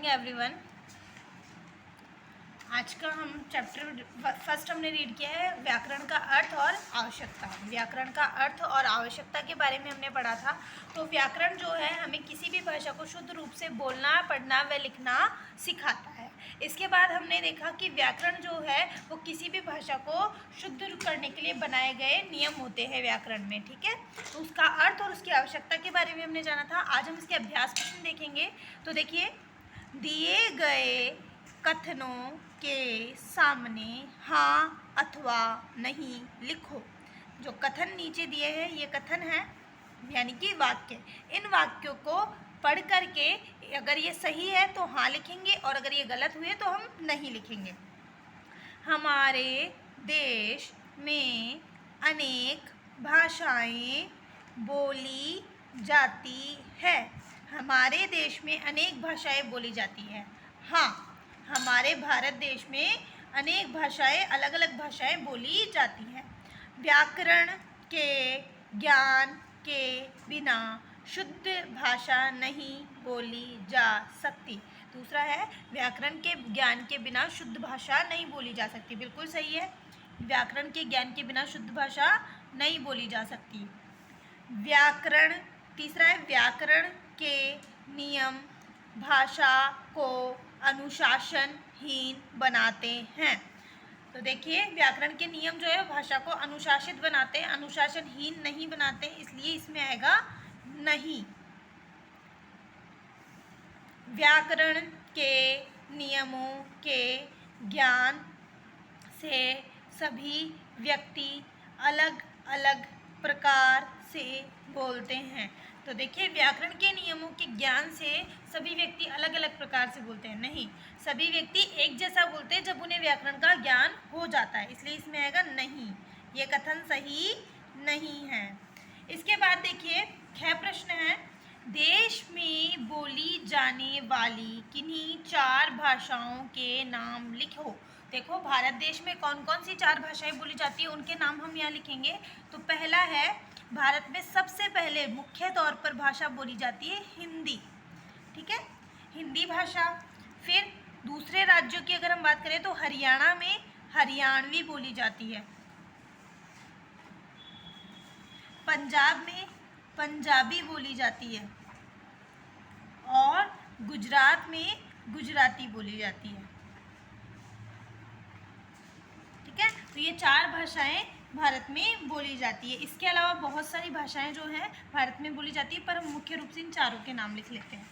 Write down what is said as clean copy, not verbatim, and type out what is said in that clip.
Morning everyone. आज का हम चैप्टर फर्स्ट हमने रीड किया है व्याकरण का अर्थ और आवश्यकता। व्याकरण का अर्थ और आवश्यकता के बारे में हमने पढ़ा था। तो व्याकरण जो है हमें किसी भी भाषा को शुद्ध रूप से बोलना, पढ़ना व लिखना सिखाता है। इसके बाद हमने देखा कि व्याकरण जो है वो किसी भी भाषा को शुद्ध करने के लिए बनाए गए नियम होते हैं व्याकरण में, ठीक है। तो उसका अर्थ और उसकी आवश्यकता के बारे में हमने जाना था। आज हम इसके अभ्यास प्रश्न देखेंगे। तो देखिए, दिए गए कथनों के सामने हाँ अथवा नहीं लिखो। जो कथन नीचे दिए हैं ये कथन है, यानी कि वाक्य। इन वाक्यों को पढ़ करके अगर ये सही है तो हाँ लिखेंगे और अगर ये गलत हुए तो हम नहीं लिखेंगे। हमारे देश में अनेक भाषाएं बोली जाती है। हमारे देश में अनेक भाषाएं बोली जाती है। हाँ, हमारे भारत देश में अनेक भाषाएं, अलग अलग भाषाएं बोली जाती हैं। व्याकरण के ज्ञान के बिना शुद्ध भाषा नहीं बोली जा सकती। दूसरा है, व्याकरण के ज्ञान के बिना शुद्ध भाषा नहीं बोली जा सकती। बिल्कुल सही है, व्याकरण के ज्ञान के बिना शुद्ध भाषा नहीं बोली जा सकती। व्याकरण, तीसरा है, व्याकरण के नियम भाषा को अनुशासनहीन बनाते हैं। तो देखिए, व्याकरण के नियम जो है भाषा को अनुशासित बनाते हैं, अनुशासनहीन नहीं बनाते, इसलिए इसमें आएगा नहीं। व्याकरण के नियमों के ज्ञान से सभी व्यक्ति अलग अलग प्रकार से बोलते हैं। तो देखिए, व्याकरण के नियमों के ज्ञान से सभी व्यक्ति अलग अलग प्रकार से बोलते हैं। नहीं, सभी व्यक्ति एक जैसा बोलते हैं जब उन्हें व्याकरण का ज्ञान हो जाता है, इसलिए इसमें आएगा नहीं। ये कथन सही नहीं है। इसके बाद देखिए, 6 प्रश्न है। देश में बोली जाने वाली किन्हीं 4 भाषाओं के नाम लिखो। देखो, भारत देश में कौन कौन सी 4 भाषाएं बोली जाती है उनके नाम हम यहाँ लिखेंगे। तो पहला है, भारत में सबसे पहले मुख्य तौर पर भाषा बोली जाती है हिंदी, ठीक है, हिंदी भाषा। फिर दूसरे राज्यों की अगर हम बात करें तो हरियाणा में हरियाणवी बोली जाती है, पंजाब में पंजाबी बोली जाती है और गुजरात में गुजराती बोली जाती है, ठीक है। तो ये 4 भाषाएं भारत में बोली जाती है। इसके अलावा बहुत सारी भाषाएं जो हैं भारत में बोली जाती है, पर हम मुख्य रूप से इन चारों के नाम लिख लेते हैं।